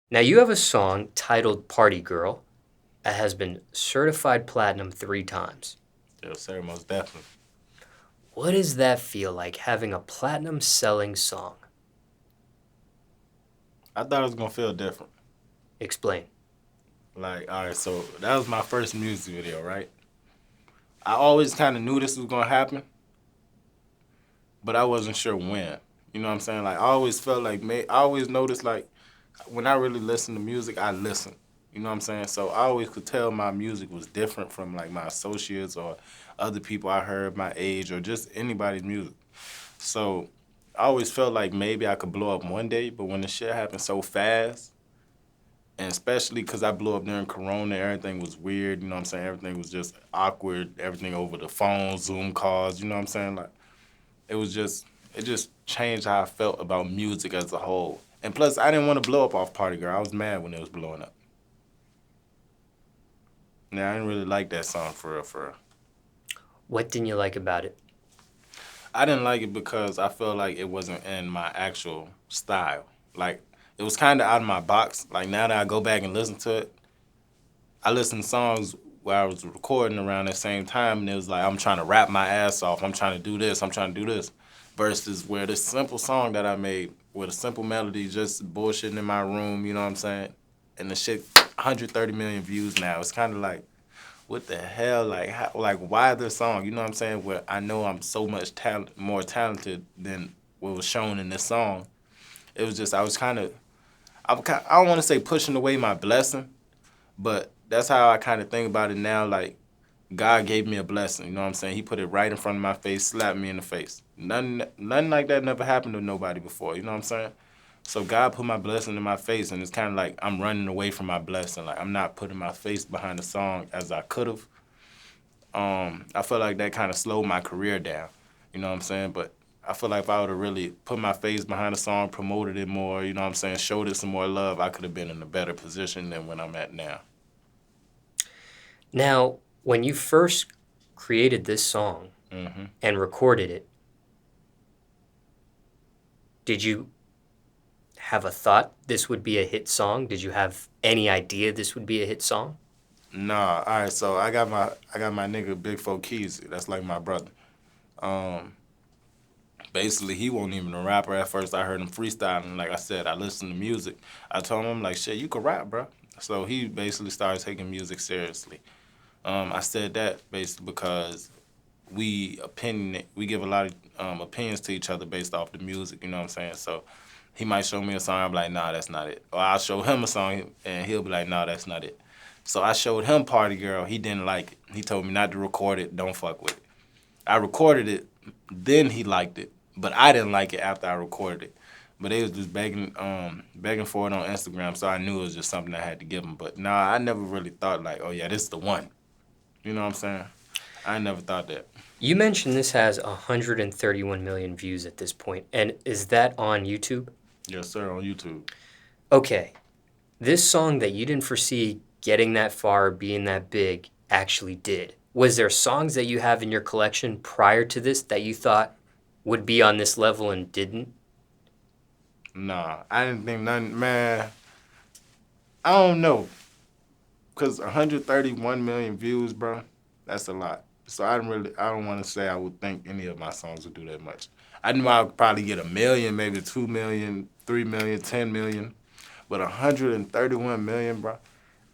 Now, you have a song titled Party Girl that has been certified platinum 3 times. Yes, sir, most definitely. What does that feel like, having a platinum selling song? I thought it was gonna feel different. Explain. Like, all right, so that was my first music video, right? I always kind of knew this was gonna happen, but I wasn't sure when. You know what I'm saying? Like, I always felt like, I always noticed like when I really listen to music, I listen. You know what I'm saying? So I always could tell my music was different from like my associates or other people I heard my age or just anybody's music. So I always felt like maybe I could blow up one day, but when the shit happened so fast, and especially because I blew up during Corona, everything was weird. You know what I'm saying? Everything was just awkward. Everything over the phone, Zoom calls. You know what I'm saying? Like it was just, it just changed how I felt about music as a whole. And plus, I didn't want to blow up off Party Girl. I was mad when it was blowing up. Yeah, I didn't really like that song for real, for real. What didn't you like about it? I didn't like it because I felt like it wasn't in my actual style. Like it was kind of out of my box. Like now that I go back and listen to it, I listen to songs where I was recording around the same time, and it was like I'm trying to rap my ass off. I'm trying to do this. I'm trying to do this. Versus where this simple song that I made with a simple melody, just bullshitting in my room. You know what I'm saying? And the shit, 130 million views now. It's kind of like, what the hell? Like, how, like why this song? You know what I'm saying? Where I know I'm so much more talented than what was shown in this song. It was just I was kind of, I don't want to say pushing away my blessing, but that's how I kind of think about it now. Like, God gave me a blessing, you know what I'm saying? He put it right in front of my face, slapped me in the face. Nothing like that never happened to nobody before, you know what I'm saying? So God put my blessing in my face, and it's kind of like I'm running away from my blessing. Like, I'm not putting my face behind the song as I could have. I feel like that kind of slowed my career down, you know what I'm saying? But I feel like if I would have really put my face behind the song, promoted it more, you know what I'm saying, showed it some more love, I could have been in a better position than when I'm at now. Now, when you first created this song and recorded it, did you have a thought this would be a hit song? Did you have any idea this would be a hit song? Nah, all right. So I got my nigga Big Four Keys. That's like my brother. Um, Basically he wasn't even a rapper at first. I heard him freestyling. Like I said, I listened to music. I told him like, shit, you can rap, bro. So he basically started taking music seriously. I said that basically because we give a lot of opinions to each other based off the music. You know what I'm saying? So he might show me a song. I'm like, nah, that's not it. Or I'll show him a song and he'll be like, nah, that's not it. So I showed him Party Girl. He didn't like it. He told me not to record it. Don't fuck with it. I recorded it. Then he liked it. But I didn't like it after I recorded it. But they was just begging for it on Instagram. So I knew it was just something I had to give them. But nah, I never really thought like, oh yeah, this is the one. You know what I'm saying? I never thought that. You mentioned this has 131 million views at this point, and is that on YouTube? Yes, sir, on YouTube. Okay, this song that you didn't foresee getting that far, being that big, actually did. Was there songs that you have in your collection prior to this that you thought would be on this level and didn't? Nah, I didn't think nothing, man. I don't know. Cause 131 million views, bro, that's a lot. So I don't want to say I would think any of my songs would do that much. I knew I would probably get a million, maybe 2 million, 3 million, 10 million, but 131 million, bro.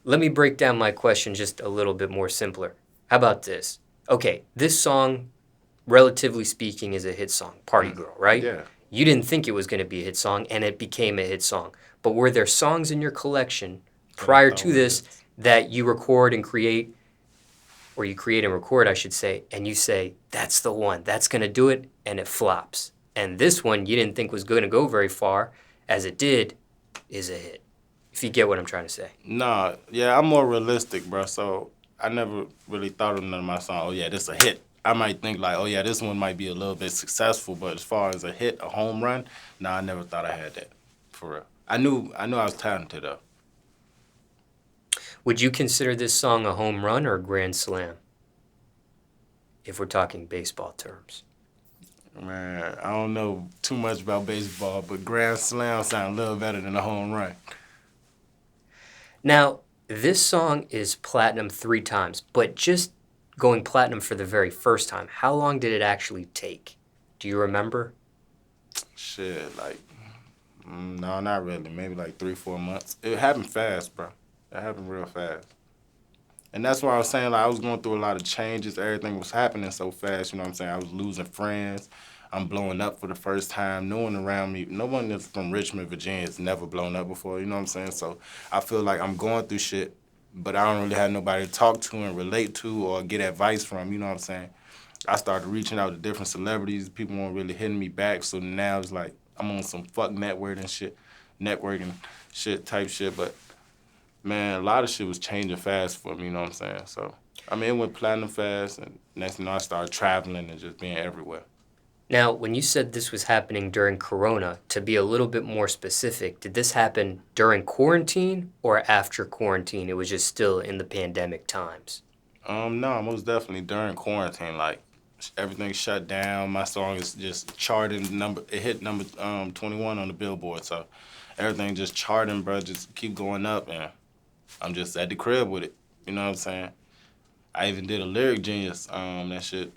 Let me break down my question just a little bit more simpler. How about this? Okay, this song, relatively speaking, is a hit song, Party Girl, right? Yeah. You didn't think it was going to be a hit song, and it became a hit song. But were there songs in your collection That I prior thought to were this hits. that you record and create, or you create and record, I should say, and you say, that's the one, that's going to do it, and it flops? And this one you didn't think was going to go very far, as it did, is a hit. If you get what I'm trying to say. Nah, yeah, I'm more realistic, bro. So I never really thought of none of my songs. Oh yeah, this a hit. I might think like, oh yeah, this one might be a little bit successful, but as far as a hit, a home run, nah, I never thought I had that. For real. I knew I was talented though. Would you consider this song a home run or a grand slam? If we're talking baseball terms. Man, I don't know too much about baseball, but grand slam sound a little better than a home run. Now, this song is platinum 3 times, but just going platinum for the very first time, how long did it actually take? Do you remember? Shit, like, no, not really. Maybe like 3, 4 months. It happened fast, bro. It happened real fast. And that's why I was saying, like, I was going through a lot of changes. Everything was happening so fast, you know what I'm saying? I was losing friends. I'm blowing up for the first time. No one around me, no one that's from Richmond, Virginia has never blown up before, you know what I'm saying? So I feel like I'm going through shit, but I don't really have nobody to talk to and relate to or get advice from, you know what I'm saying? I started reaching out to different celebrities. People weren't really hitting me back, so now it's like I'm on some fuck networking shit type shit, but man, a lot of shit was changing fast for me, you know what I'm saying? So, I mean, it went platinum fast, and next thing you know, I started traveling and just being everywhere. Now, when you said this was happening during Corona, to be a little bit more specific, did this happen during quarantine or after quarantine? It was just still in the pandemic times. No, most definitely during quarantine, like, everything shut down. My song is just charting it hit number 21 on the Billboard, so everything just charting, bro, just keep going up, and I'm just at the crib with it, you know what I'm saying? I even did a Lyric Genius, that shit,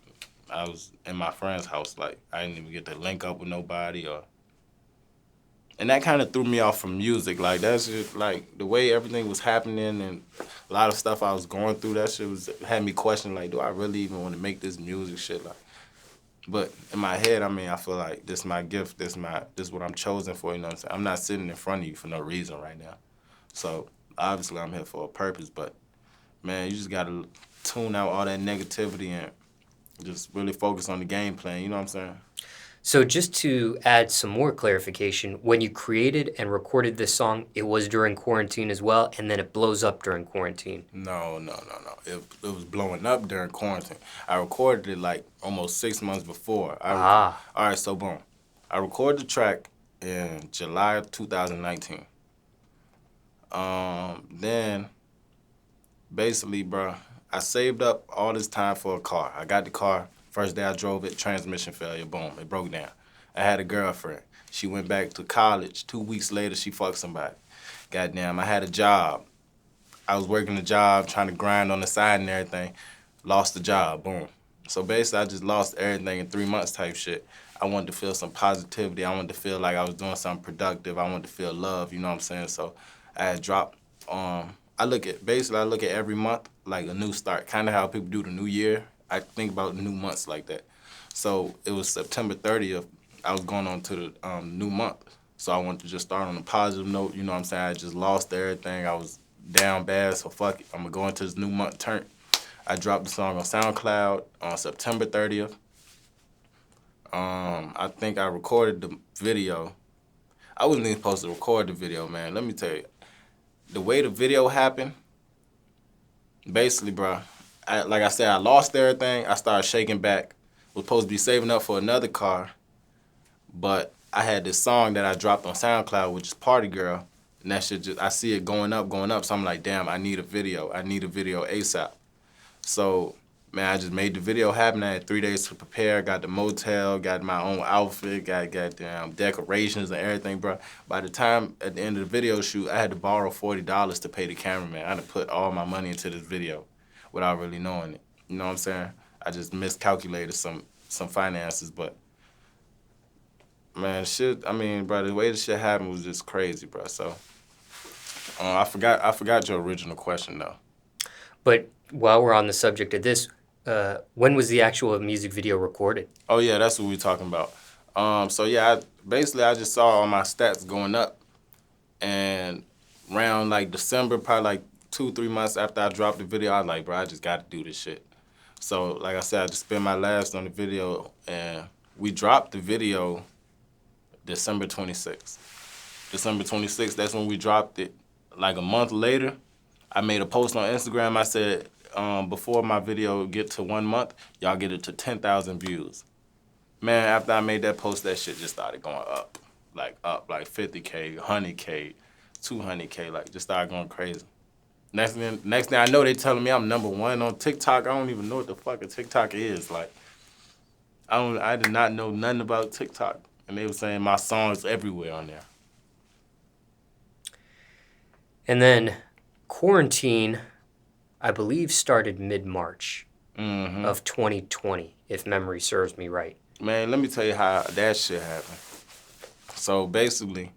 I was in my friend's house, like, I didn't even get to link up with nobody and that kind of threw me off from music. Like, that's just, like, the way everything was happening and a lot of stuff I was going through, that shit had me questioning, like, do I really even want to make this music shit? Like, but in my head, I mean, I feel like this is my gift, this is what I'm chosen for, you know what I'm saying? I'm not sitting in front of you for no reason right now. So, obviously, I'm here for a purpose, but, man, you just got to tune out all that negativity and just really focus on the game plan, you know what I'm saying? So, just to add some more clarification, when you created and recorded this song, it was during quarantine as well, and then it blows up during quarantine. No. It was blowing up during quarantine. I recorded it like almost 6 months before. All right, so boom. I recorded the track in July of 2019. Then, basically, bro, I saved up all this time for a car. I got the car. First day I drove it, transmission failure, boom, it broke down. I had a girlfriend. She went back to college. 2 weeks later, she fucked somebody. Goddamn, I had a job. I was working a job, trying to grind on the side and everything. Lost the job, boom. So basically, I just lost everything in 3 months type shit. I wanted to feel some positivity. I wanted to feel like I was doing something productive. I wanted to feel love, you know what I'm saying? So I had dropped, I look at every month like a new start, kind of how people do the new year. I think about new months like that. So it was September 30th. I was going on to the new month. So I wanted to just start on a positive note, you know what I'm saying? I just lost everything. I was down bad, so fuck it. I'm gonna go into this new month turn. I dropped the song on SoundCloud on September 30th. I think I recorded the video. I wasn't even supposed to record the video, man. Let me tell you. The way the video happened, basically, bro, like I said, I lost everything. I started shaking back. Was supposed to be saving up for another car, but I had this song that I dropped on SoundCloud, which is Party Girl, and that shit just, I see it going up, so I'm like, damn, I need a video. I need a video ASAP. So, man, I just made the video happen. I had 3 days to prepare, got the motel, got my own outfit, got goddamn decorations and everything, bro. By the time, at the end of the video shoot, I had to borrow $40 to pay the cameraman. I had to put all my money into this video without really knowing it. You know what I'm saying? I just miscalculated some finances, but man, shit, I mean, bro, the way the shit happened was just crazy, bro. So, I forgot your original question, though. But while we're on the subject of this, when was the actual music video recorded? Oh, yeah, that's what we're talking about. So, yeah, I just saw all my stats going up. And around, like, December, probably, like, 2-3 months after I dropped the video, I was like, bro, I just got to do this shit. So, like I said, I just spent my last on the video, and we dropped the video December 26th. December 26th, that's when we dropped it. Like a month later, I made a post on Instagram. I said, before my video get to 1 month, y'all get it to 10,000 views. Man, after I made that post, that shit just started going up. Like 50K, 100K, 200K, like just started going crazy. Next thing I know, they telling me I'm #1 on TikTok. I don't even know what the fuck a TikTok is. Like, I did not know nothing about TikTok. And they were saying my song's everywhere on there. And then quarantine, I believe, started mid-March Mm-hmm. of 2020, if memory serves me right. Man, let me tell you how that shit happened. So basically,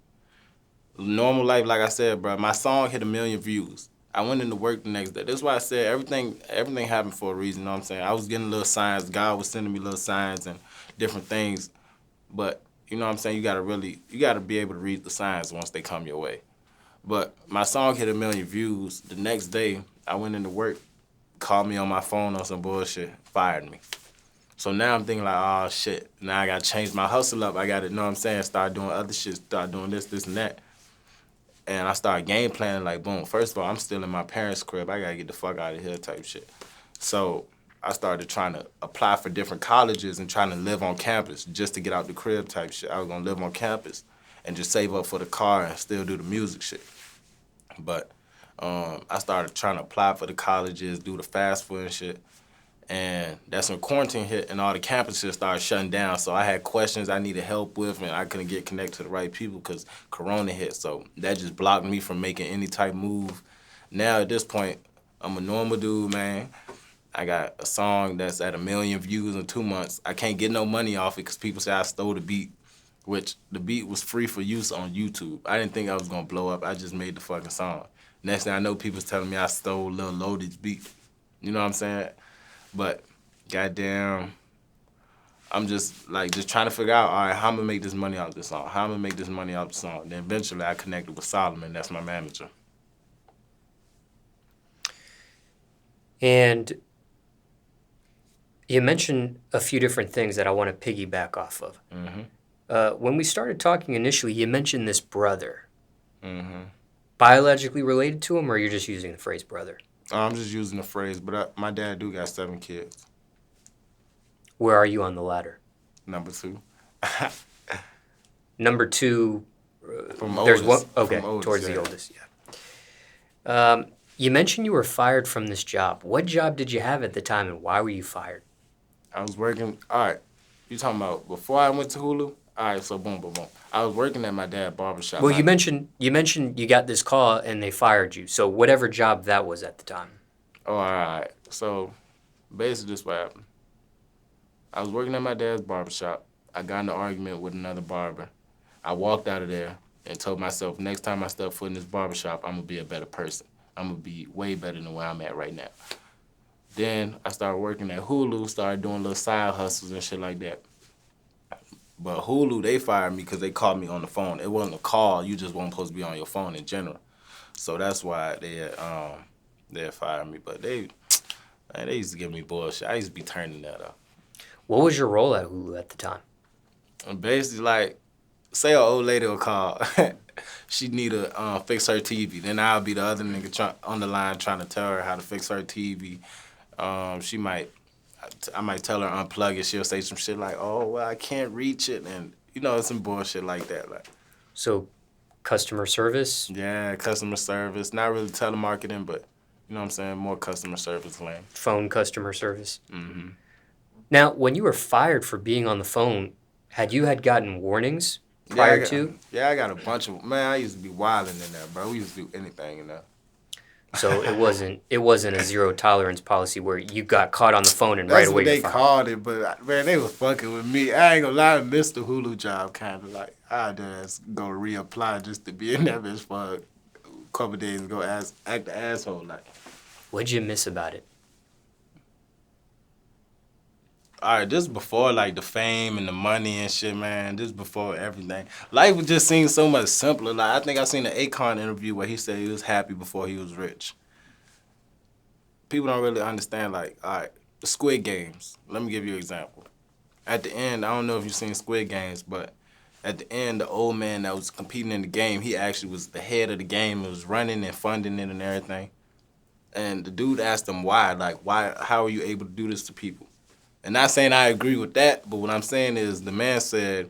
normal life, like I said, bro, my song hit 1 million views. I went into work the next day. That's why I said everything happened for a reason, you know what I'm saying? I was getting little signs. God was sending me little signs and different things. But, you know what I'm saying? You gotta be able to read the signs once they come your way. But my song hit 1 million views. The next day, I went into work, called me on my phone on some bullshit, fired me. So now I'm thinking like, oh shit, now I gotta change my hustle up. I gotta, you know what I'm saying, start doing other shit, start doing this, and that. And I started game planning like, boom, first of all, I'm still in my parents' crib. I gotta get the fuck out of here type shit. So I started trying to apply for different colleges and trying to live on campus just to get out the crib type shit. I was gonna live on campus and just save up for the car and still do the music shit. But I started trying to apply for the colleges, do the FAFSA and shit. And that's when quarantine hit and all the campuses started shutting down. So I had questions I needed help with and I couldn't get connected to the right people because Corona hit. So that just blocked me from making any type move. Now at this point, I'm a normal dude, man. I got a song that's at 1 million views in 2 months. I can't get no money off it because people say I stole the beat, which the beat was free for use on YouTube. I didn't think I was going to blow up. I just made the fucking song. Next thing I know, people's telling me I stole Lil Loaded's beat. You know what I'm saying? But goddamn, I'm just trying to figure out, all right, how I'm gonna make this money off this song? How I'm gonna make this money off the song? Then eventually I connected with Solomon, that's my manager. And you mentioned a few different things that I want to piggyback off of. Mm-hmm. When we started talking initially, you mentioned this brother. Mm-hmm. Biologically related to him, or you're just using the phrase brother? I'm just using the phrase, but my dad do got 7 kids. Where are you on the ladder? Number 2. Number 2, From there's oldest. one. Okay, From oldest, towards yeah. the oldest, yeah. You mentioned you were fired from this job. What job did you have at the time, and why were you fired? I was working, all right, you talking about before I went to Hulu? All right, so boom, boom, boom. I was working at my dad's barbershop. Well, you mentioned you got this call and they fired you. So whatever job that was at the time. Oh, all right. So basically this what happened. I was working at my dad's barbershop. I got in an argument with another barber. I walked out of there and told myself, next time I step foot in this barbershop, I'm going to be a better person. I'm going to be way better than where I'm at right now. Then I started working at Hulu, started doing little side hustles and shit like that. But Hulu, they fired me because they called me on the phone. It wasn't a call. You just weren't supposed to be on your phone in general. So that's why they fired me. But they used to give me bullshit. I used to be turning that up. What was your role at Hulu at the time? And basically, like, say an old lady will call. She need to fix her TV. Then I'll be the other nigga on the line trying to tell her how to fix her TV. I might tell her unplug it. She'll say some shit like, "Oh, well, I can't reach it," and some bullshit like that. Like, So, customer service? yeah, customer service. Not really telemarketing, but you know what I'm saying, more customer service lane. Phone customer service? Mm-hmm. Now, when you were fired for being on the phone, had gotten warnings prior to? Yeah, I got a bunch of, man, I used to be wilding in there, bro. We used to do anything in there. So it wasn't a zero tolerance policy where you got caught on the phone and right away That's you're what they fired. called it, but man, they was fucking with me. I ain't gonna lie, I missed the Hulu job kind of like. I just go reapply just to be in that bitch for a couple days and go act the asshole like. What'd you miss about it? All right, this before like the fame and the money and shit, man. This before everything. Life would just seem so much simpler. Like I think I seen an Akon interview where he said he was happy before he was rich. People don't really understand, like, all right, the Squid Games. Let me give you an example. At the end, I don't know if you've seen Squid Games, but at the end, the old man that was competing in the game, he actually was the head of the game. It was running and funding it and everything. And the dude asked him why, how are you able to do this to people? And not saying I agree with that, but what I'm saying is the man said,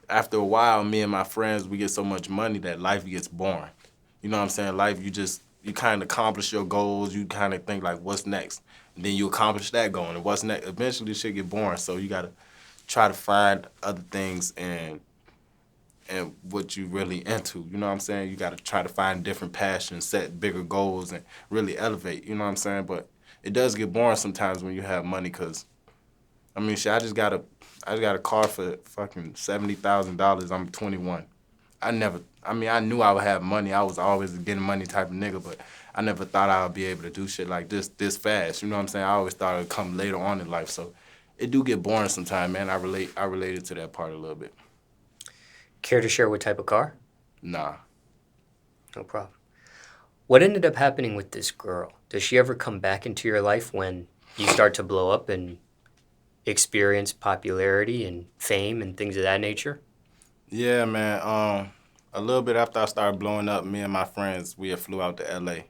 after a while, me and my friends, we get so much money that life gets boring. You know what I'm saying? Life, you kind of accomplish your goals. You kind of think like, what's next? And then you accomplish that goal, and what's next? Eventually, shit get boring. So you gotta try to find other things and and what you really into. You know what I'm saying? You got to try to find different passions, set bigger goals, and really elevate. You know what I'm saying? But it does get boring sometimes when you have money, cause I mean, shit, I just got a car for fucking $70,000. I'm 21. I knew I would have money. I was always a getting money type of nigga, but I never thought I would be able to do shit like this fast. You know what I'm saying? I always thought it would come later on in life. So it do get boring sometimes, man. I related to that part a little bit. Care to share what type of car? Nah. No problem. What ended up happening with this girl? Does she ever come back into your life when you start to blow up and experience popularity and fame and things of that nature? Yeah, man. A little bit after I started blowing up, me and my friends, we had flew out to LA.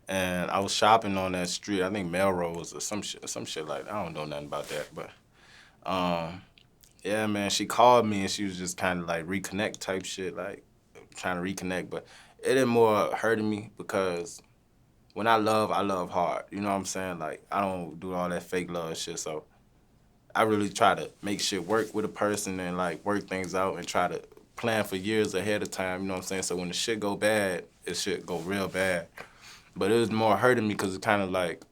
And I was shopping on that street, I think Melrose or some shit like that. I don't know nothing about that, but yeah, man, she called me and she was just kind of like reconnect type shit, like trying to reconnect, but it didn't more hurting me because when I love hard. You know what I'm saying? Like, I don't do all that fake love shit, so I really try to make shit work with a person and like work things out and try to plan for years ahead of time, you know what I'm saying? So when the shit go bad, it shit go real bad. But it was more hurting me because it kind of like,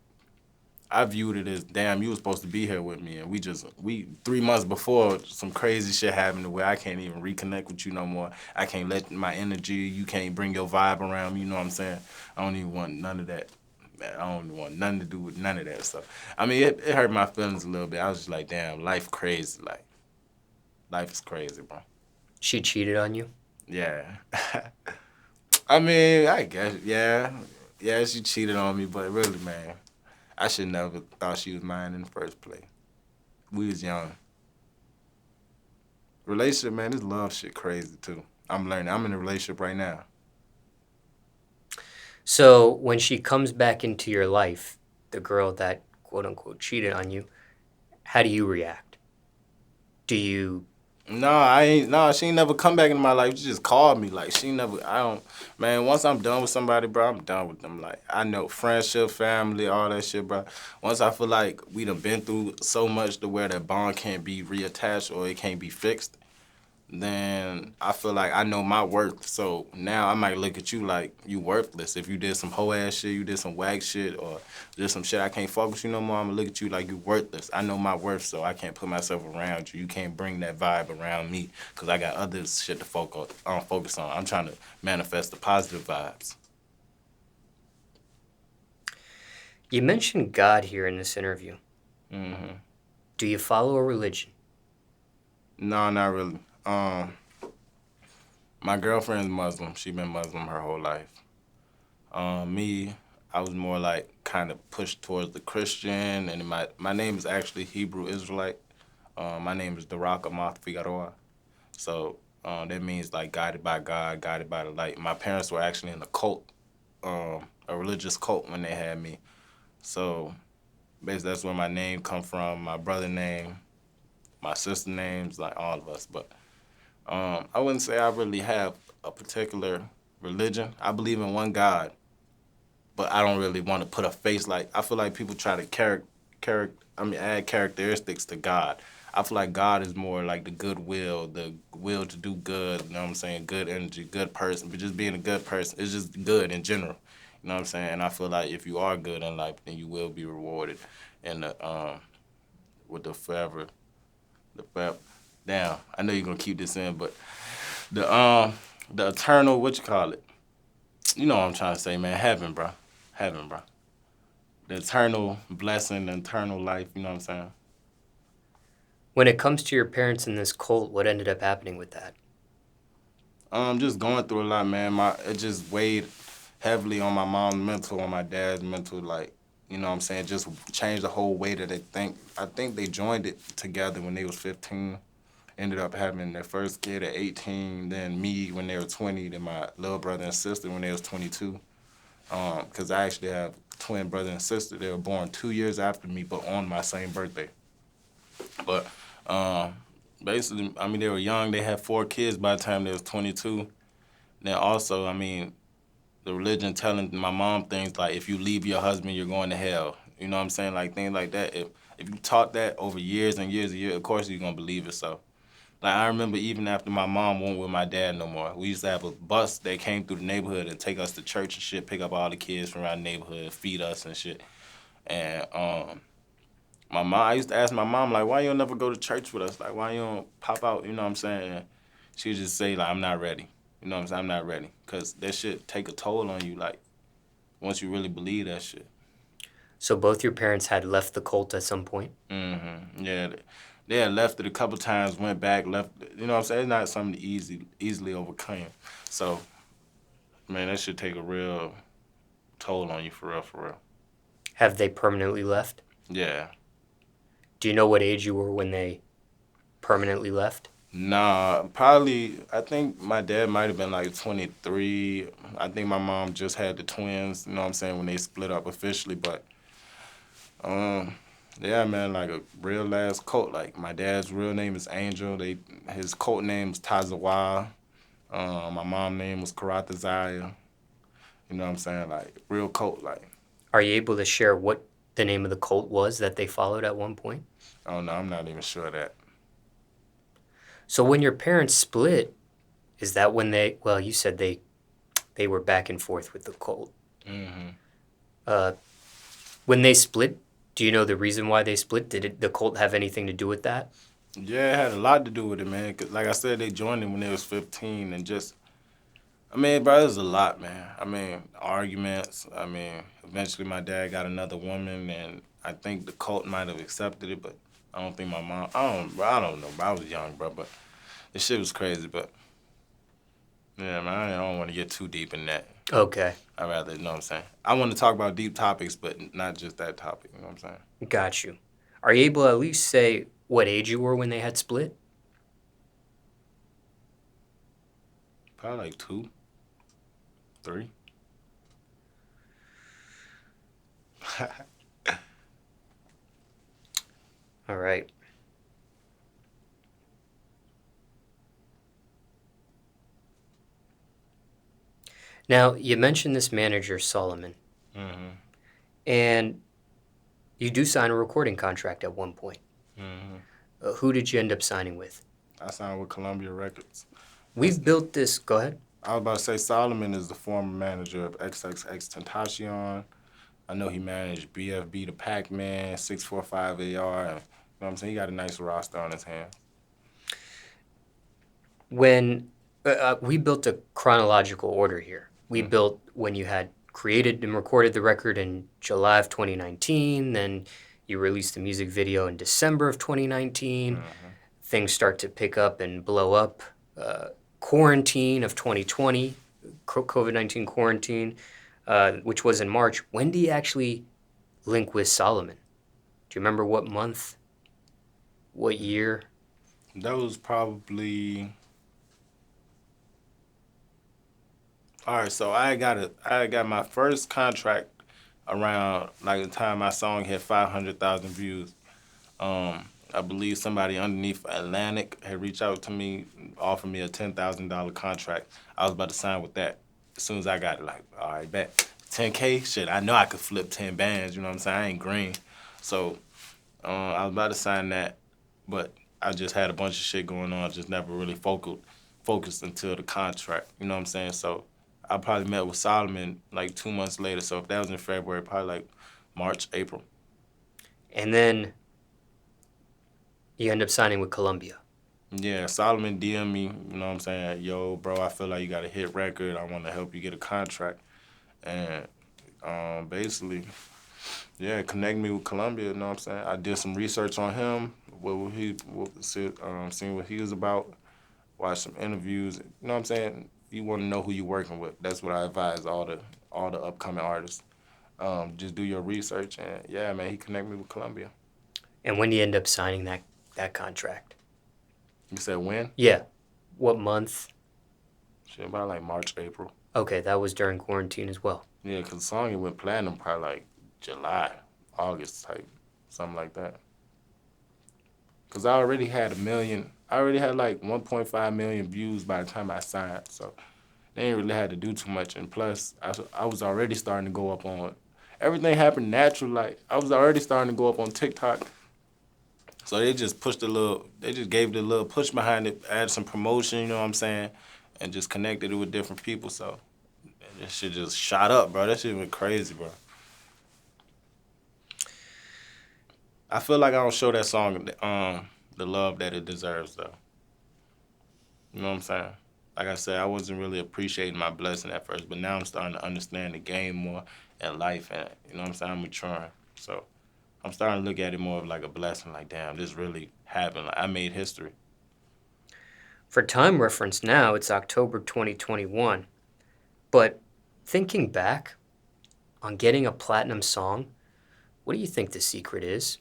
I viewed it as, damn, you was supposed to be here with me. And we 3 months before, some crazy shit happened to where I can't even reconnect with you no more. I can't let my energy, you can't bring your vibe around me, you know what I'm saying? I don't even want none of that. Man, I don't want nothing to do with none of that stuff. I mean, it hurt my feelings a little bit. I was just like, damn, life crazy. Like, life is crazy, bro. She cheated on you? Yeah. I mean, I guess, yeah. Yeah, she cheated on me, but really, man, I should never thought she was mine in the first place. We was young. Relationship, man, this love shit crazy, too. I'm learning. I'm in a relationship right now. So when she comes back into your life, the girl that quote unquote cheated on you, how do you react? Do you No, she ain't never come back into my life. She just called me. Like, man, once I'm done with somebody, bro, I'm done with them. Like, I know friendship, family, all that shit, bro. Once I feel like we done been through so much to where that bond can't be reattached or it can't be fixed, then I feel like I know my worth. So now I might look at you like you worthless. If you did some hoe ass shit, you did some whack shit, or just some shit I can't fuck with you no more, I'm gonna look at you like you worthless. I know my worth, so I can't put myself around you. You can't bring that vibe around me because I got other shit to focus on. I'm trying to manifest the positive vibes. You mentioned God here in this interview. Mm-hmm. Do you follow a religion? No, not really. My girlfriend's Muslim. She been Muslim her whole life. Me, I was more like kind of pushed towards the Christian, and my name is actually Hebrew Israelite. My name is Daraka Amath Figueroa. So that means like guided by God, guided by the light. My parents were actually in a cult, a religious cult when they had me. So basically that's where my name come from, my brother name, my sister names, like all of us. But I wouldn't say I really have a particular religion. I believe in one God, but I don't really want to put a face like. I feel like people try to add characteristics to God. I feel like God is more like the goodwill, the will to do good. You know what I'm saying? Good energy, good person. But just being a good person, it's just good in general. You know what I'm saying? And I feel like if you are good in life, then you will be rewarded. And with the forever. Damn, I know you're gonna keep this in, but the eternal, what you call it? You know what I'm trying to say, man. Heaven, bro. Heaven, bro. The eternal blessing, the eternal life, you know what I'm saying? When it comes to your parents in this cult, what ended up happening with that? Just going through a lot, man. It just weighed heavily on my mom's mental, on my dad's mental, like, you know what I'm saying? Just changed the whole way that they think. I think they joined it together when they was 15. Ended up having their first kid at 18, then me when they were 20, then my little brother and sister when they was 22. Because I actually have twin brother and sister. They were born 2 years after me, but on my same birthday. But basically, I mean, they were young. They had 4 kids by the time they was 22. Then also, I mean, the religion telling my mom things like, if you leave your husband, you're going to hell. You know what I'm saying? Like, things like that. If you taught that over years and years and years, of course you're going to believe it. So Like, I remember even after my mom went with my dad no more, we used to have a bus that came through the neighborhood and take us to church and shit, pick up all the kids from around the neighborhood, feed us and shit. And my mom, I used to ask my mom, like, why you don't never go to church with us? Like, why you don't pop out, you know what I'm saying? And she would just say, like, I'm not ready. You know what I'm saying? I'm not ready. Because that shit take a toll on you, like, once you really believe that shit. So both your parents had left the cult at some point? Mm-hmm. Yeah, they had left it a couple times, went back, left. You know what I'm saying? It's not something easily overcome. So, man, that should take a real toll on you for real, for real. Have they permanently left? Yeah. Do you know what age you were when they permanently left? Nah, probably, I think my dad might have been like 23. I think my mom just had the twins, you know what I'm saying, when they split up officially. But, yeah, man, like a real ass cult. Like, my dad's real name is Angel. His cult name is Tazawa. My mom's name was Karata Zaya. You know what I'm saying? Like, real cult, like. Are you able to share what the name of the cult was that they followed at one point? Oh, no, I'm not even sure of that. So when your parents split, is that when well, you said they were back and forth with the cult. Mm-hmm. When they split, do you know the reason why they split? Did the cult have anything to do with that? Yeah, it had a lot to do with it, man. 'Cause like I said, they joined it when they was 15 and just, I mean, bro, there's a lot, man. I mean, arguments. I mean, eventually my dad got another woman, and I think the cult might have accepted it, but I don't think my mom. I don't know, bro. I was young, bro, but this shit was crazy. But yeah, man, I don't want to get too deep in that. Okay. I rather, you know what I'm saying. I want to talk about deep topics, but not just that topic. You know what I'm saying. Got you. Are you able to at least say what age you were when they had split? Probably like 2, 3. All right. Now, you mentioned this manager, Solomon, Mm-hmm. and you do sign a recording contract at one point. Mm-hmm. Who did you end up signing with? I signed with Columbia Records. We've built this. Go ahead. I was about to say Solomon is the former manager of XXXTentacion. I know he managed BFB the Pac-Man, 645 AR. And, you know what I'm saying? He got a nice roster on his hands. When we built a chronological order here. We built when you had created and recorded the record in July of 2019, then you released the music video in December of 2019. Things start to pick up and blow up. Quarantine of 2020, COVID-19 quarantine, which was in March. When do you actually link with Solomon? Do you remember what month? What year? That was probably... All right, so I got my first contract around like the time my song hit 500,000 views. I believe somebody underneath Atlantic had reached out to me, offered me a $10,000 contract. I was about to sign with that. As soon as I got it, like, all right, bet. 10K, shit, I know I could flip 10 bands, you know what I'm saying? I ain't green. So I was about to sign that, but I just had a bunch of shit going on, just never really focused until the contract, you know what I'm saying? So I probably met with Solomon like 2 months later. So if that was in February, probably like March, April. And then you end up signing with Columbia. Yeah, Solomon DM me, you know what I'm saying? Yo, bro, I feel like you got a hit record. I want to help you get a contract. And basically, yeah, connect me with Columbia, you know what I'm saying? I did some research on him, seeing what he was about, watched some interviews, you know what I'm saying? You want to know who you're working with. That's what I advise all the upcoming artists. Just do your research, and yeah, man, he connected me with Columbia. And when do you end up signing that contract? You said when? Yeah. What month? Shit, about like March, April. Okay, that was during quarantine as well. Yeah, because the song it went platinum probably like July, August type, something like that. Because I already had like 1.5 million views by the time I signed, so they ain't really had to do too much. And plus, I was already starting to go up on, everything happened natural. Like, I was already starting to go up on TikTok. So they just they just gave it a little push behind it, added some promotion, you know what I'm saying, and just connected it with different people. So that shit just shot up, bro. That shit went crazy, bro. I feel like I don't show that song the love that it deserves, though. You know what I'm saying? Like I said, I wasn't really appreciating my blessing at first, but now I'm starting to understand the game more and life, and you know what I'm saying? I'm maturing. So I'm starting to look at it more of like a blessing, like, damn, this really happened. Like, I made history. For time reference now, it's October 2021. But thinking back on getting a platinum song, what do you think the secret is?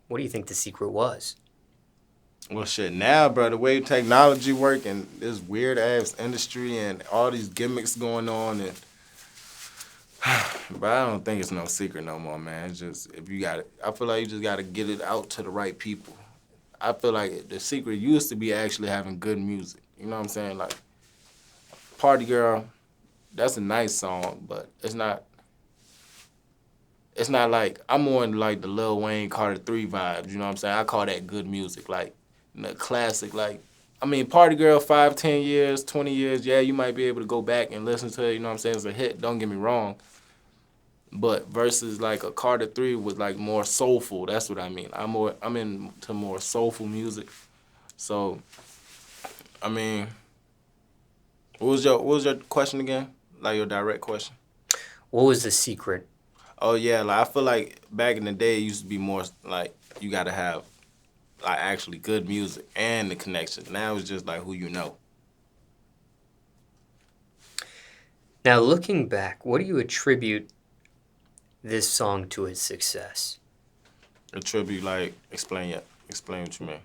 What do you think the secret was? Well, shit, now, bro, the way technology work and this weird-ass industry and all these gimmicks going on, and but I don't think it's no secret no more, man. It's just, if you got it, I feel like you just got to get it out to the right people. I feel like the secret used to be actually having good music. You know what I'm saying? Like, Party Girl, that's a nice song, but it's not like, I'm more in like the Lil Wayne Carter 3 vibes, you know what I'm saying? I call that good music, like the classic, like, I mean, Party Girl, 5, 10 years, 20 years, yeah, you might be able to go back and listen to it, you know what I'm saying? It's a hit, don't get me wrong. But versus like a Carter 3 was like more soulful, that's what I mean. I'm into more soulful music. So, I mean, what was your question again? Like your direct question? What was the secret? Oh yeah, like I feel like back in the day it used to be more like you gotta have like actually good music and the connection. Now it's just like who you know. Now, looking back, what do you attribute this song to its success? Attribute, like, explain what you mean.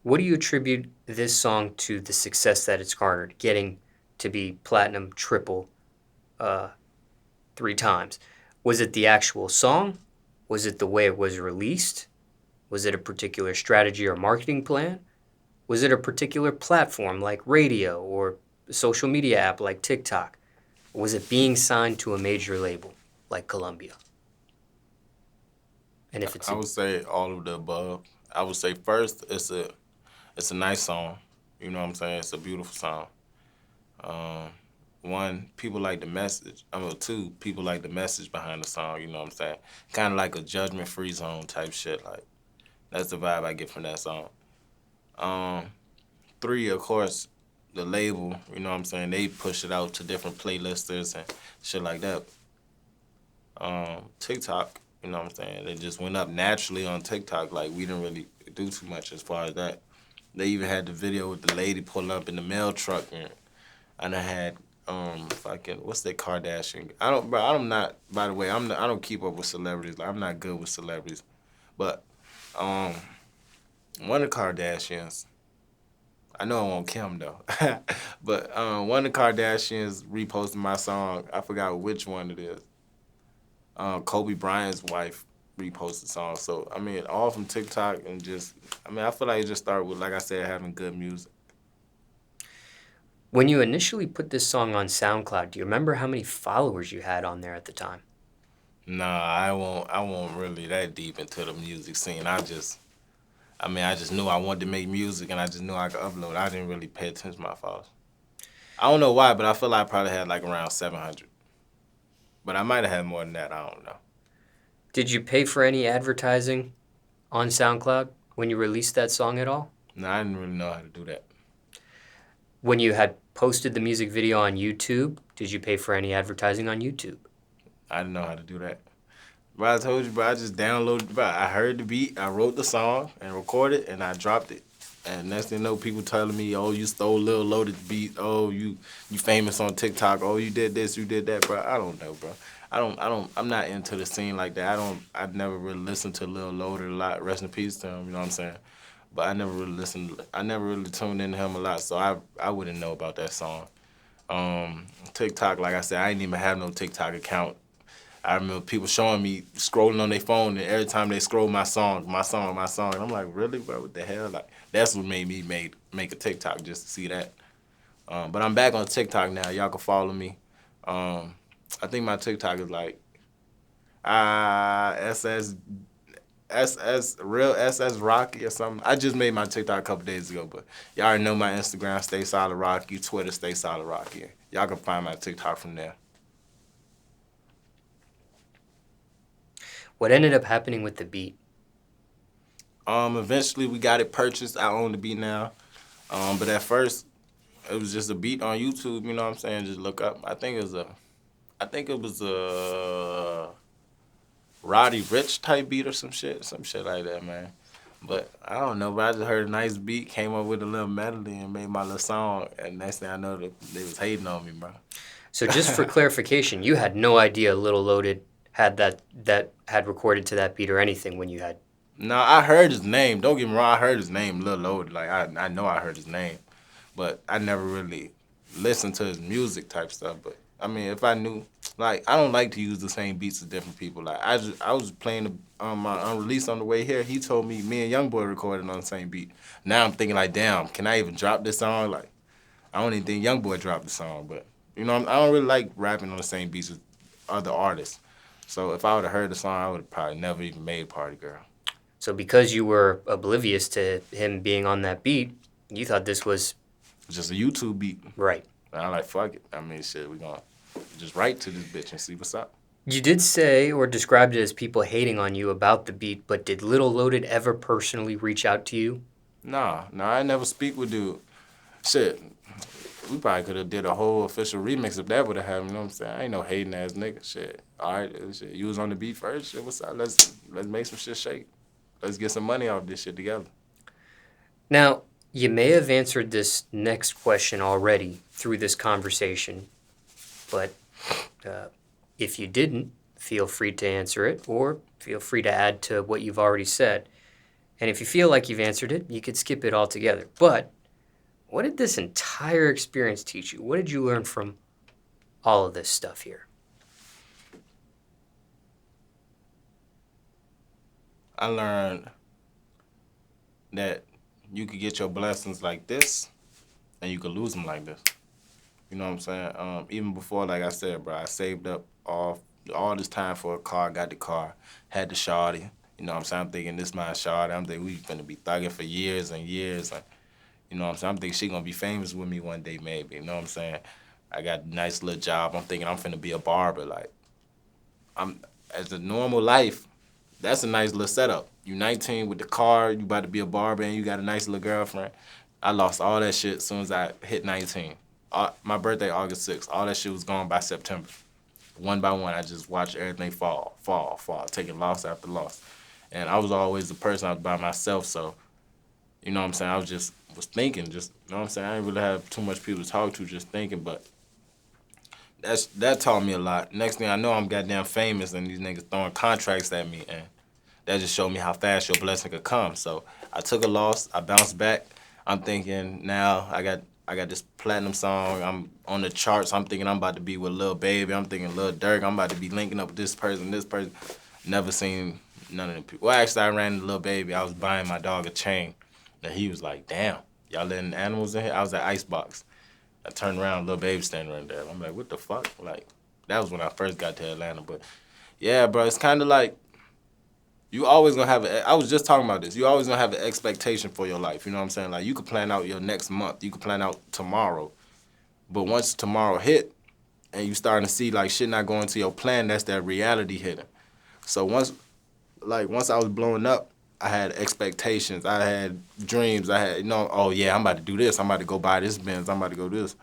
What do you attribute this song to the success that it's garnered, getting to be platinum, triple, 3 times? Was it the actual song? Was it the way it was released? Was it a particular strategy or marketing plan? Was it a particular platform like radio or a social media app like TikTok? Or was it being signed to a major label like Columbia? And if it's I would say all of the above. I would say first it's a nice song. You know what I'm saying? It's a beautiful song. One, people like the message. Two, people like the message behind the song, you know what I'm saying? Kind of like a judgment-free zone type shit. Like, that's the vibe I get from that song. Three, of course, the label, you know what I'm saying? They push it out to different playlisters and shit like that. TikTok, you know what I'm saying? It just went up naturally on TikTok. Like, we didn't really do too much as far as that. They even had the video with the lady pulling up in the mail truck, and I had what's that Kardashian? I'm not, by the way, I don't keep up with celebrities. Like, I'm not good with celebrities. But one of the Kardashians, I know I won't Kim though, but one of the Kardashians reposted my song. I forgot which one it is. Kobe Bryant's wife reposted the song. So, I mean, all from TikTok and just, I mean, I feel like it just started with, like I said, having good music. When you initially put this song on SoundCloud, do you remember how many followers you had on there at the time? Nah, I won't really that deep into the music scene. I just knew I wanted to make music and I just knew I could upload. I didn't really pay attention to my followers. I don't know why, but I feel like I probably had like around 700. But I might have had more than that, I don't know. Did you pay for any advertising on SoundCloud when you released that song at all? No, I didn't really know how to do that. When you had posted the music video on YouTube, did you pay for any advertising on YouTube? I didn't know how to do that. But I told you, bro, I just downloaded, bro. I heard the beat, I wrote the song and recorded, and I dropped it. And next thing you know, people telling me, oh, you stole Lil Loaded's beat. Oh, you famous on TikTok. Oh, you did this, you did that, bro. I don't know, bro. I'm not into the scene like that. I've never really listened to Lil Loaded a lot. Rest in peace to him, you know what I'm saying? But I never really tuned into him a lot, so I wouldn't know about that song. TikTok, like I said, I didn't even have no TikTok account. I remember people showing me scrolling on their phone, and every time they scroll my song, and I'm like, really, bro? What the hell? Like, that's what made me make a TikTok, just to see that. But I'm back on TikTok now. Y'all can follow me. I think my TikTok is like SS real SS Rocky or something. I just made my TikTok a couple days ago, but y'all already know my Instagram, StaySolidRocky, Twitter, StaySolidRocky. Y'all can find my TikTok from there. What ended up happening with the beat? Eventually we got it purchased. I own the beat now. But at first it was just a beat on YouTube, you know what I'm saying? Just look up. I think it was a Roddy Rich type beat or some shit like that, man. But I don't know, but I just heard a nice beat, came up with a little melody and made my little song, and next thing I know, they was hating on me, bro. So just for clarification, you had no idea Little Loaded had that had recorded to that beat or anything when you had. No, I heard his name. Don't get me wrong, I heard his name, Lil Loaded. Like I know I heard his name, but I never really listened to his music type stuff. But I mean, if I knew, like, I don't like to use the same beats as different people. Like I was playing my unreleased on the way here. He told me and Youngboy recorded on the same beat. Now I'm thinking like, damn, can I even drop this song? Like, I don't even think Youngboy dropped the song, but you know, I don't really like rapping on the same beats as other artists. So if I would have heard the song, I would have probably never even made Party Girl. So because you were oblivious to him being on that beat, you thought this was just a YouTube beat. Right. And I'm like, fuck it. I mean, shit, we gonna just write to this bitch and see what's up. You did say or described it as people hating on you about the beat, but did Little Loaded ever personally reach out to you? Nah, I never speak with dude. Shit, we probably could have did a whole official remix if that would have happened. You know what I'm saying? I ain't no hating ass nigga. Shit, all right, shit, you was on the beat first. Shit, what's up? Let's make some shit shake. Let's get some money off this shit together. Now, you may have answered this next question already through this conversation, but if you didn't, feel free to answer it or feel free to add to what you've already said. And if you feel like you've answered it, you could skip it altogether. But what did this entire experience teach you? What did you learn from all of this stuff here? I learned that you could get your blessings like this, and you could lose them like this. You know what I'm saying? Even before, like I said, bro, I saved up all this time for a car, got the car, had the shawty. You know what I'm saying? I'm thinking this my shawty. I'm thinking we finna be thugging for years and years. And, you know what I'm saying? I'm thinking she gonna be famous with me one day, maybe. You know what I'm saying? I got a nice little job. I'm thinking I'm finna be a barber. Like, as a normal life, that's a nice little setup. You 19 with the car, you about to be a barber, and you got a nice little girlfriend. I lost all that shit as soon as I hit 19. My birthday, August 6th. All that shit was gone by September. One by one, I just watched everything fall, taking loss after loss. And I was always the person, I was by myself, so, you know what I'm saying? I was thinking, you know what I'm saying? I didn't really have too much people to talk to, just thinking, but that taught me a lot. Next thing I know, I'm goddamn famous, and these niggas throwing contracts at me, and that just showed me how fast your blessing could come. So I took a loss, I bounced back. I'm thinking now I got this platinum song, I'm on the charts, I'm thinking I'm about to be with Lil Baby, I'm thinking Lil Durk, I'm about to be linking up with this person. Never seen none of them people. Well, actually, I ran into Lil Baby, I was buying my dog a chain, and he was like, damn, y'all letting animals in here? I was at Icebox. I turned around, Lil Baby standing right there. I'm like, what the fuck? Like, that was when I first got to Atlanta. But yeah, bro, it's kind of like, you always gonna have I was just talking about this. You always gonna have an expectation for your life. You know what I'm saying? Like, you could plan out your next month. You could plan out tomorrow. But once tomorrow hit and you starting to see like shit not going to your plan, that's that reality hitting. So once I was blowing up, I had expectations. I had dreams. I had, oh yeah, I'm about to do this. I'm about to go buy this Benz. I'm about to go do this.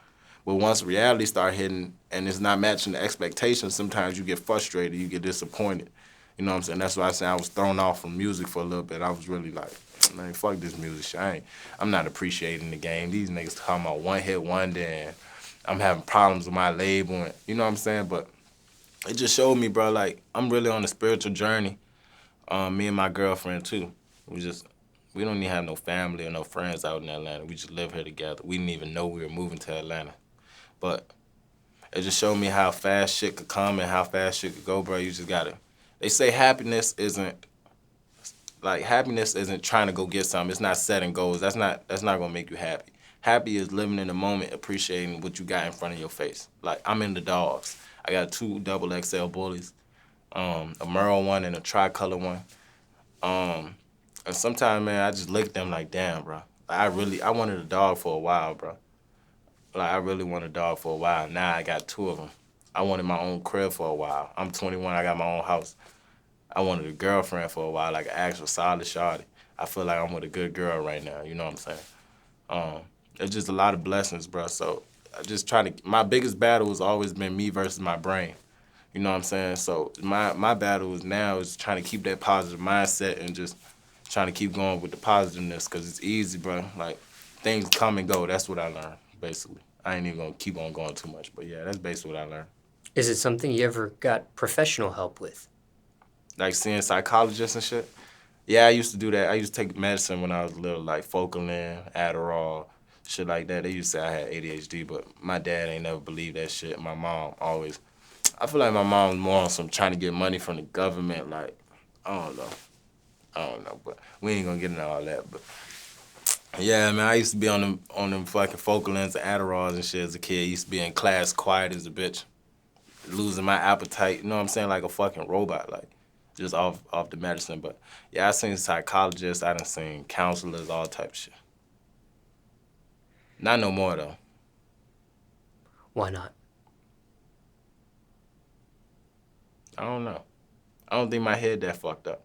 But once reality start hitting and it's not matching the expectations, sometimes you get frustrated. You get disappointed. You know what I'm saying? That's why I say I was thrown off from music for a little bit. I was really like, man, fuck this music shit. I'm not appreciating the game. These niggas talking about one hit wonder and I'm having problems with my label. And, you know what I'm saying? But it just showed me, bro, like, I'm really on a spiritual journey. Me and my girlfriend, too. We don't even have no family or no friends out in Atlanta. We just live here together. We didn't even know we were moving to Atlanta. But it just showed me how fast shit could come and how fast shit could go, bro. You just gotta. They say happiness isn't trying to go get something. It's not setting goals. That's not gonna make you happy. Happy is living in the moment, appreciating what you got in front of your face. Like, I'm in the dogs. I got 2 XXL bullies, a Merle one and a tricolor one. And sometimes, man, I just look at them like, damn, bro. I wanted a dog for a while, bro. Like, I really wanted a dog for a while. Now I got 2 of them. I wanted my own crib for a while. I'm 21, I got my own house. I wanted a girlfriend for a while, like an actual solid shawty. I feel like I'm with a good girl right now, you know what I'm saying? It's just a lot of blessings, bro. So I just try to, my biggest battle has always been me versus my brain. You know what I'm saying? So my battle is now is trying to keep that positive mindset and just trying to keep going with the positiveness because it's easy, bro. Like, things come and go. That's what I learned, basically. I ain't even going to keep on going too much, but yeah, that's basically what I learned. Is it something you ever got professional help with? Like seeing psychologists and shit. Yeah, I used to do that. I used to take medicine when I was little, like Focalin, Adderall, shit like that. They used to say I had ADHD, but my dad ain't never believed that shit. My mom always. I feel like my mom was more on some trying to get money from the government. Like, I don't know, but we ain't gonna get into all that. But yeah, man, I used to be on them fucking Focalins and Adderalls and shit as a kid. I used to be in class quiet as a bitch, losing my appetite. You know what I'm saying? Like a fucking robot, like just off the medicine. But yeah, I seen psychologists. I done seen counselors, all type of shit. Not no more though. Why not? I don't know. I don't think my head that fucked up.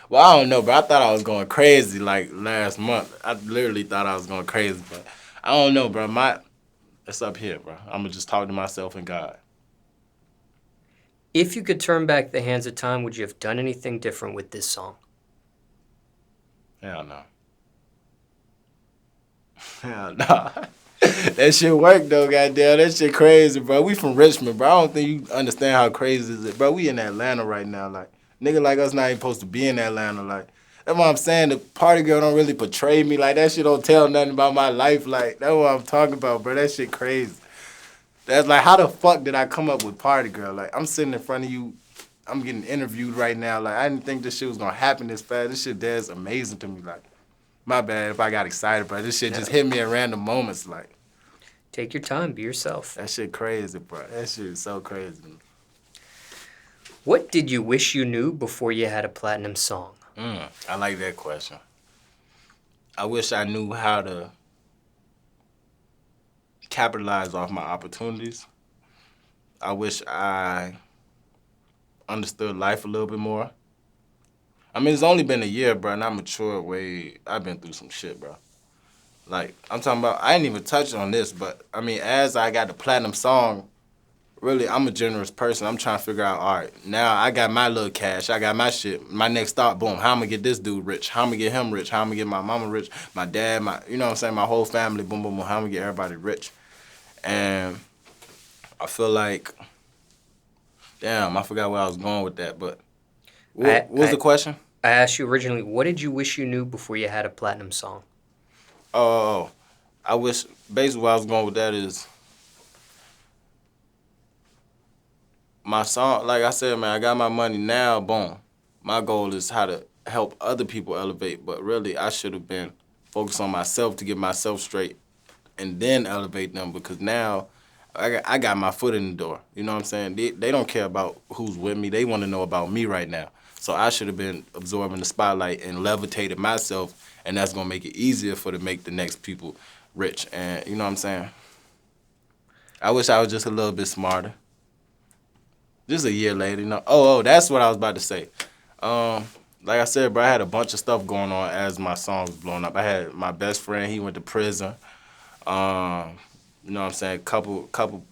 Well, I don't know, bro. I thought I was going crazy like last month. I literally thought I was going crazy, but I don't know, bro. It's up here, bro. I'm gonna just talk to myself and God. If you could turn back the hands of time, would you have done anything different with this song? Hell no. Hell no. That shit worked though, goddamn. That shit crazy, bro. We from Richmond, bro. I don't think you understand how crazy is it, bro. We in Atlanta right now, like nigga like us not even supposed to be in Atlanta, like. That's what I'm saying. The party girl don't really portray me like that. Shit don't tell nothing about my life. Like that's what I'm talking about, bro. That shit crazy. That's like, how the fuck did I come up with party girl? Like I'm sitting in front of you. I'm getting interviewed right now. Like I didn't think this shit was gonna happen this fast. This shit is amazing to me. Like my bad if I got excited, but this shit just hit me at random moments. Like Take your time, be yourself. that shit crazy, bro. That shit is so crazy. What did you wish you knew before you had a platinum song? I like that question. I wish I knew how to capitalize off my opportunities. I wish I understood life a little bit more. I mean, it's only been a year, bro, and I matured way. I've been through some shit, bro. Like, I'm talking about, I ain't even touched on this, but, I mean, as I got the platinum song, really, I'm a generous person. I'm trying to figure out, all right, now I got my little cash. I got my shit. My next thought, boom, how I'm going to get this dude rich? How I'm going to get him rich? How I'm going to get my mama rich? My dad, you know what I'm saying? My whole family, boom, boom, boom. How I'm going to get everybody rich? And I feel like, damn, I forgot where I was going with that, but what was the question? I asked you originally, what did you wish you knew before you had a platinum song? Oh, I wish, basically where I was going with that is, my song, like I said, man, I got my money now, boom. My goal is how to help other people elevate, but really I should have been focused on myself to get myself straight and then elevate them because now I got my foot in the door. You know what I'm saying? They don't care about who's with me. They want to know about me right now. So I should have been absorbing the spotlight and levitated myself, and that's going to make it easier to make the next people rich. And you know what I'm saying? I wish I was just a little bit smarter. Just a year later, you know. Oh, that's what I was about to say. Like I said, bro, I had a bunch of stuff going on as my song was blowing up. I had my best friend, he went to prison. You know what I'm saying? Couple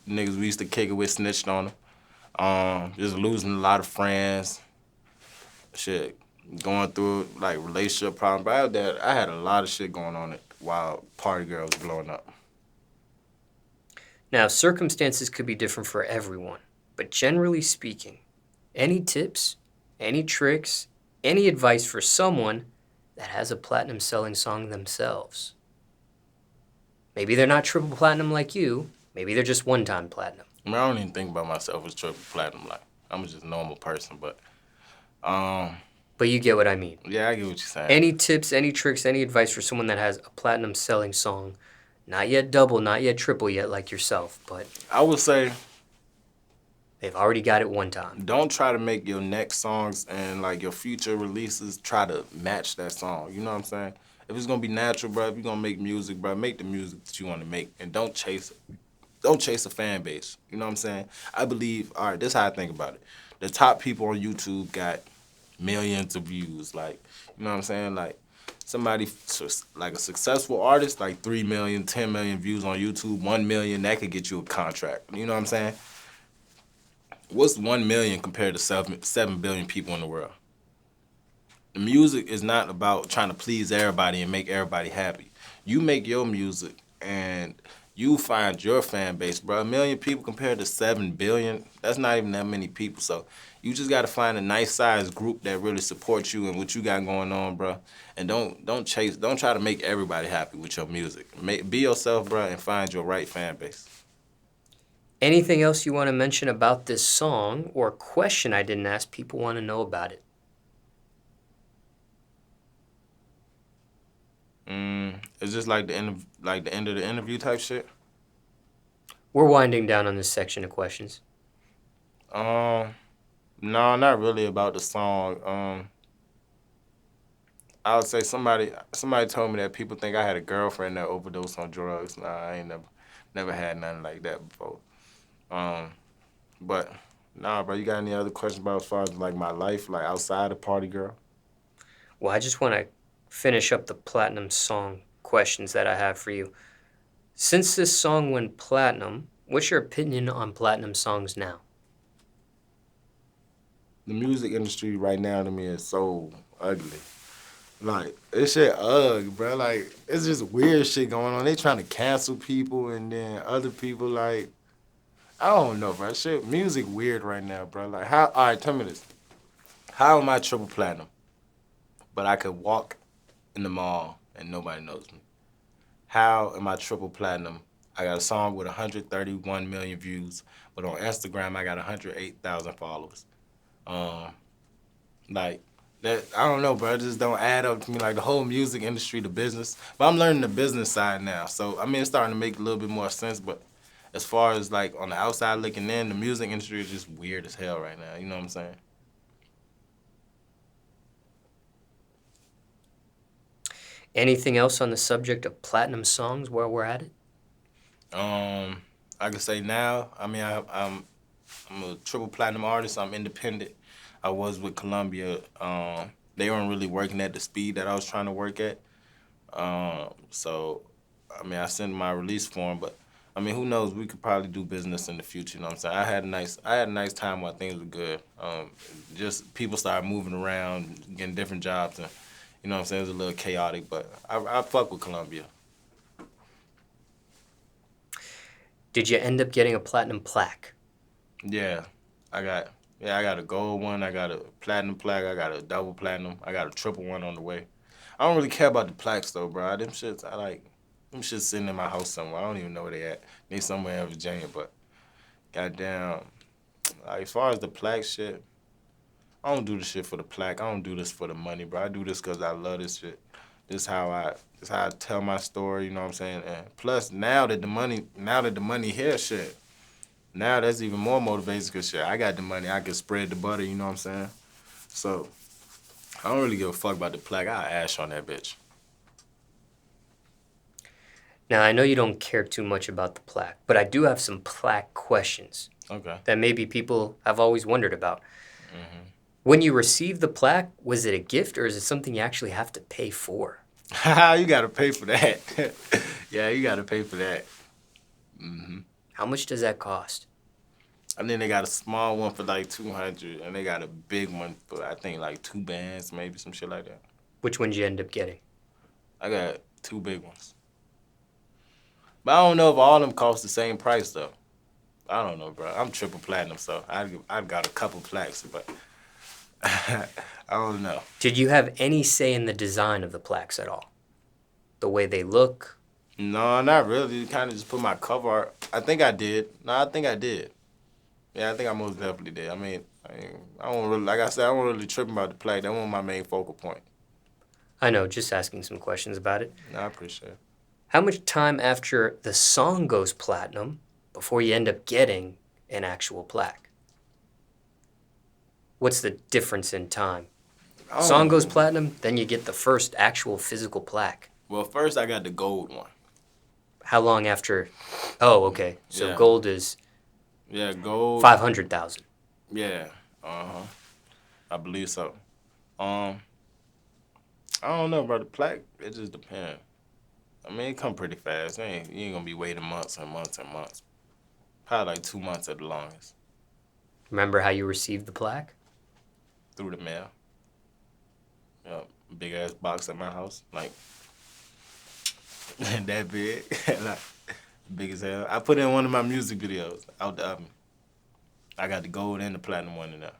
niggas we used to kick it with snitched on him. Just losing a lot of friends. Shit, going through like relationship problems. But I had a lot of shit going on while Party Girl was blowing up. Now, circumstances could be different for everyone, but generally speaking, any tips, any tricks, any advice for someone that has a platinum selling song themselves? Maybe they're not triple platinum like you. Maybe they're just one-time platinum. I mean, I don't even think about myself as triple platinum. Like, I'm just a normal person, but... But you get what I mean. Yeah, I get what you're saying. Any tips, any tricks, any advice for someone that has a platinum selling song? Not yet double, not yet triple yet like yourself, but... I would say They've already got it one time. Don't try to make your next songs and like your future releases try to match that song. You know what I'm saying? If it's gonna be natural, bro, if you're gonna make music, bro, make the music that you want to make, and don't chase a fan base. You know what I'm saying? I believe, all right, this is how I think about it. The top people on YouTube got millions of views. Like, you know what I'm saying? Like, somebody, like a successful artist, like 3 million, 10 million views on YouTube, 1 million, that could get you a contract. You know what I'm saying? What's 1 million compared to 7 billion people in the world? The music is not about trying to please everybody and make everybody happy. You make your music and you find your fan base, bro. 1 million people compared to 7 billion, that's not even that many people. So you just gotta find a nice sized group that really supports you and what you got going on, bro. And don't try to make everybody happy with your music. Be yourself, bro, and find your right fan base. Anything else you want to mention about this song or question I didn't ask people want to know about it? It's just like the end of the interview type shit. We're winding down on this section of questions. No, not really about the song. I would say somebody told me that people think I had a girlfriend that overdosed on drugs. Nah, I ain't never had nothing like that before. But nah, bro, you got any other questions about as far as like my life, like outside of Party Girl? Well, I just want to finish up the platinum song questions that I have for you. Since this song went platinum, what's your opinion on platinum songs now? The music industry right now to me is so ugly. Like, this shit ugly, bro. Like, it's just weird shit going on. They trying to cancel people and then other people, like, I don't know, bro. Shit, music weird right now, bro. Like, all right, tell me this. How am I triple platinum, but I could walk in the mall and nobody knows me? How am I triple platinum? I got a song with 131 million views, but on Instagram, I got 108,000 followers. Like, that, I don't know, bro. It just don't add up to me. Like, the whole music industry, the business. But I'm learning the business side now. So, I mean, it's starting to make a little bit more sense. But as far as, like, on the outside looking in, the music industry is just weird as hell right now. You know what I'm saying? Anything else on the subject of platinum songs while we're at it? I can say now, I mean, I'm a triple platinum artist. I'm independent. I was with Columbia. They weren't really working at the speed that I was trying to work at. So, I mean, I sent my release form, but I mean, who knows? We could probably do business in the future. You know what I'm saying? I had a nice time while things were good. Just people started moving around, getting different jobs, and you know what I'm saying? It was a little chaotic, but I fuck with Columbia. Did you end up getting a platinum plaque? Yeah, I got a gold one, I got a platinum plaque, I got a double platinum, I got a triple one on the way. I don't really care about the plaques though, bro. Them shits sitting in my house somewhere. I don't even know where they at. They somewhere in Virginia, but goddamn, like, as far as the plaque shit, I don't do the shit for the plaque. I don't do this for the money, bro. I do this because I love this shit. This how I tell my story, you know what I'm saying? And plus, now that the money here, shit, now that's even more motivation because shit, I got the money. I can spread the butter, you know what I'm saying? So, I don't really give a fuck about the plaque. I'll ash on that bitch. Now, I know you don't care too much about the plaque, but I do have some plaque questions. Okay. That maybe people have always wondered about. When you received the plaque, was it a gift or is it something you actually have to pay for? You gotta pay for that. Yeah, you gotta pay for that. How much does that cost? And then they got a small one for like 200, and they got a big one for I think like 2 bands, maybe some shit like that. Which one did you end up getting? I got 2 big ones. But I don't know if all of them cost the same price though. I don't know, bro. I'm triple platinum, so I've got a couple plaques, but I don't know. Did you have any say in the design of the plaques at all? The way they look? No, not really. Kind of just put my cover art. I think I did. No, I think I did. Yeah, I think I most definitely did. I mean, I don't really, like I said, I don't really trip about the plaque. That wasn't my main focal point. I know, just asking some questions about it. No, I appreciate it. How much time after the song goes platinum before you end up getting an actual plaque? What's the difference in time? I don't Song goes know. platinum, then you get the first actual physical plaque. Well, first I got the gold one. How long after? Oh, okay. So Yeah. gold is Yeah, gold. 500,000. Yeah. I believe so. I don't know, bro. The plaque, it just depends. I mean, it come pretty fast. You ain't gonna be waiting months and months and months. Probably like 2 months at the longest. Remember how you received the plaque? Through the mail. Yep. Big ass box at my house. Like, that big. Like, big as hell. I put it in one of my music videos out the oven. I got the gold and the platinum one in there.